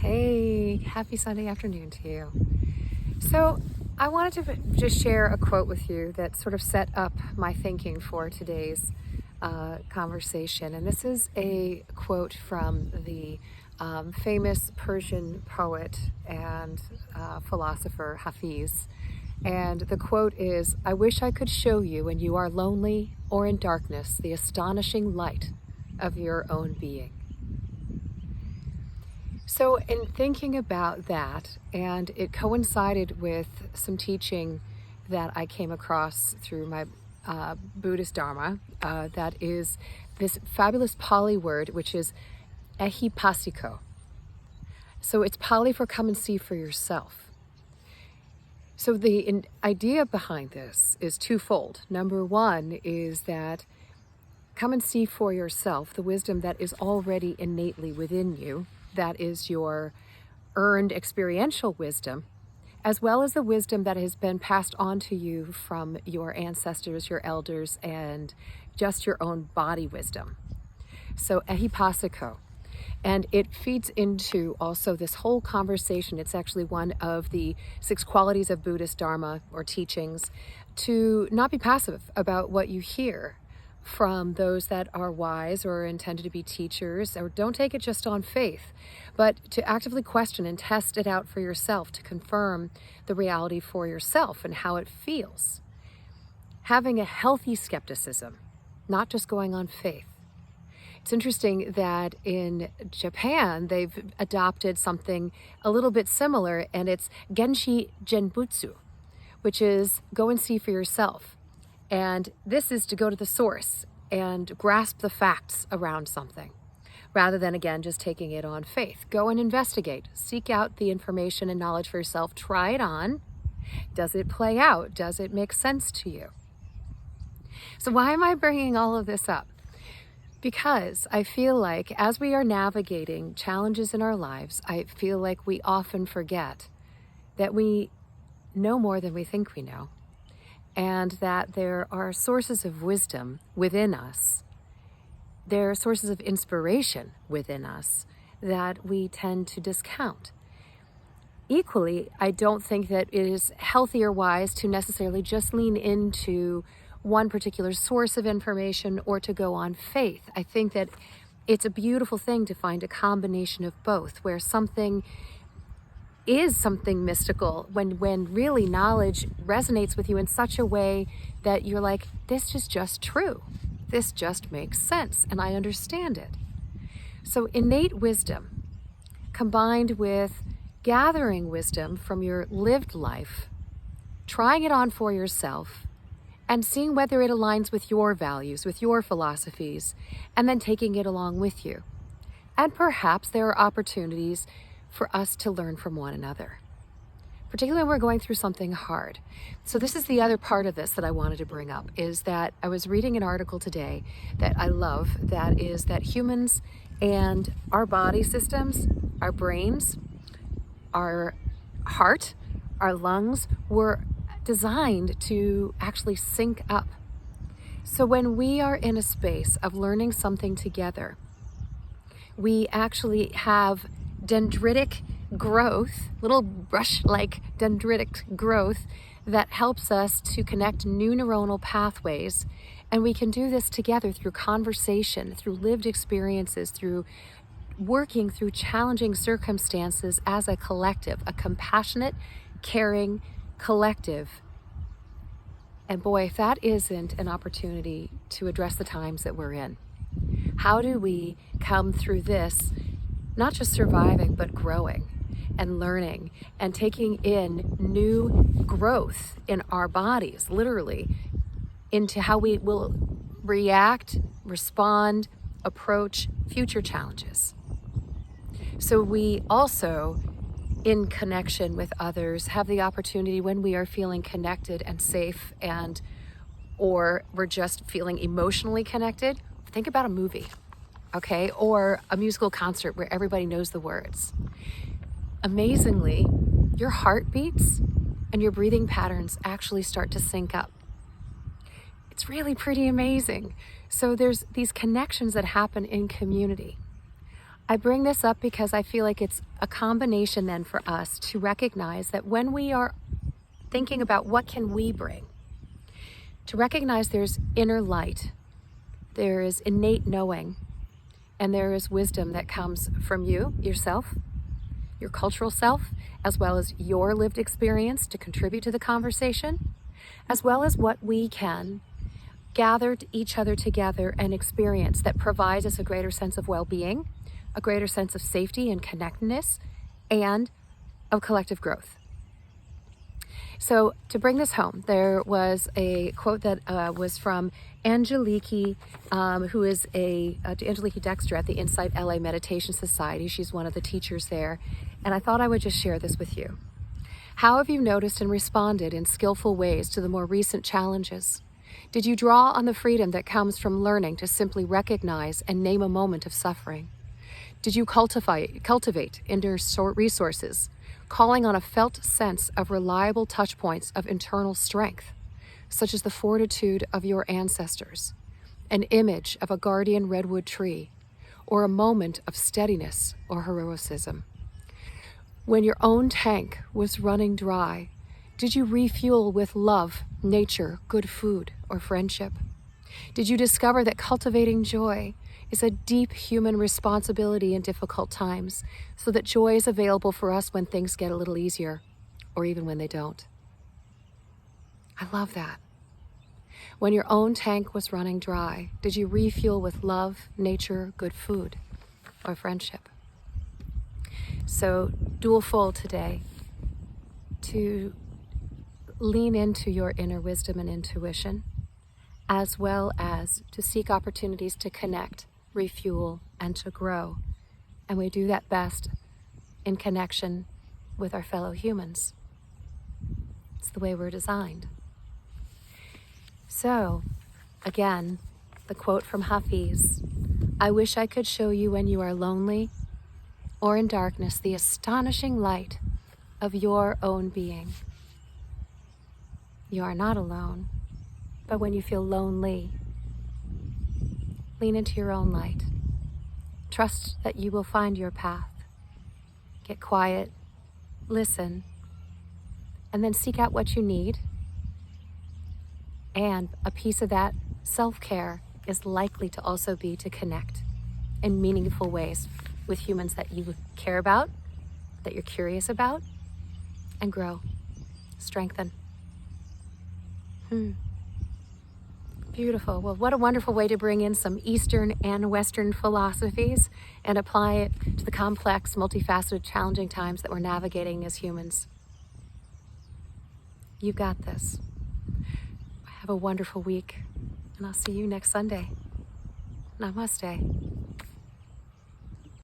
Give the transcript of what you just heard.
Hey, happy Sunday afternoon to you. So, I wanted to just share a quote with you that sort of set up my thinking for today's conversation. And this is a quote from the famous Persian poet and philosopher Hafiz. And the quote is, "I wish I could show you when you are lonely or in darkness the astonishing light of your own being." So, in thinking about that, and it coincided with some teaching that I came across through my Buddhist Dharma, that is this fabulous Pali word, which is ehipassiko. So, it's Pali for come and see for yourself. So, the idea behind this is twofold. Number one is that come and see for yourself the wisdom that is already innately within you. That is your earned experiential wisdom, as well as the wisdom that has been passed on to you from your ancestors, your elders, and just your own body wisdom. So ehipassiko. And it feeds into also this whole conversation. It's actually one of the 6 qualities of Buddhist Dharma or teachings, to not be passive about what you hear from those that are wise or intended to be teachers, or don't take it just on faith, but to actively question and test it out for yourself to confirm the reality for yourself and how it feels. Having a healthy skepticism, not just going on faith. It's interesting that in Japan, they've adopted something a little bit similar, and it's Genshi Genbutsu, which is go and see for yourself. And this is to go to the source and grasp the facts around something, rather than, again, just taking it on faith. Go and investigate. Seek out the information and knowledge for yourself. Try it on. Does it play out? Does it make sense to you? So why am I bringing all of this up? Because I feel like as we are navigating challenges in our lives, I feel like we often forget that we know more than we think we know, and that there are sources of wisdom within us. There are sources of inspiration within us that we tend to discount. Equally, I don't think that it is healthy or wise to necessarily just lean into one particular source of information or to go on faith. I think that it's a beautiful thing to find a combination of both, where something is something mystical when really knowledge resonates with you in such a way that you're like, this is just true. This just makes sense, and I understand it. So innate wisdom combined with gathering wisdom from your lived life, trying it on for yourself, and seeing whether it aligns with your values, with your philosophies, and then taking it along with you. And perhaps there are opportunities for us to learn from one another, particularly when we're going through something hard. So this is the other part of this that I wanted to bring up, is that I was reading an article today that I love, that is that humans and our body systems, our brains, our heart, our lungs were designed to actually sync up. So when we are in a space of learning something together, we actually have dendritic growth, little brush-like dendritic growth that helps us to connect new neuronal pathways. And we can do this together through conversation, through lived experiences, through working through challenging circumstances as a collective, a compassionate, caring collective. And boy, if that isn't an opportunity to address the times that we're in, how do we come through this not just surviving, but growing and learning and taking in new growth in our bodies, literally, into how we will react, respond, approach future challenges. So we also, in connection with others, have the opportunity when we are feeling connected and safe, and or we're just feeling emotionally connected, think about a movie. Okay, or a musical concert where everybody knows the words. Amazingly, your heartbeats and your breathing patterns actually start to sync up. It's really pretty amazing. So there's these connections that happen in community. I bring this up because I feel like it's a combination then for us to recognize that when we are thinking about what can we bring, to recognize there's inner light, there is innate knowing, and there is wisdom that comes from you, yourself, your cultural self, as well as your lived experience to contribute to the conversation, as well as what we can gather each other together and experience that provides us a greater sense of well-being, a greater sense of safety and connectedness, and of collective growth. So to bring this home, there was a quote that was from Angeliki, who is Angeliki Dexter at the Insight LA Meditation Society. She's one of the teachers there. And I thought I would just share this with you. How have you noticed and responded in skillful ways to the more recent challenges? Did you draw on the freedom that comes from learning to simply recognize and name a moment of suffering? Did you cultivate inner resources, calling on a felt sense of reliable touchpoints of internal strength, such as the fortitude of your ancestors, an image of a guardian redwood tree, or a moment of steadiness or heroism? When your own tank was running dry, did you refuel with love, nature, good food, or friendship? Did you discover that cultivating joy is a deep human responsibility in difficult times, so that joy is available for us when things get a little easier, or even when they don't? I love that. When your own tank was running dry, did you refuel with love, nature, good food, or friendship? So dual fold today, to lean into your inner wisdom and intuition, as well as to seek opportunities to connect, refuel, and to grow. And we do that best in connection with our fellow humans. It's the way we're designed. So, again, the quote from Hafiz, "I wish I could show you when you are lonely or in darkness the astonishing light of your own being." You are not alone, but when you feel lonely, lean into your own light. Trust that you will find your path. Get quiet, listen, and then seek out what you need. And a piece of that self-care is likely to also be to connect in meaningful ways with humans that you care about, that you're curious about, and grow, strengthen. Beautiful. Well, what a wonderful way to bring in some Eastern and Western philosophies and apply it to the complex, multifaceted, challenging times that we're navigating as humans. You've got this. Have a wonderful week, and I'll see you next Sunday. Namaste.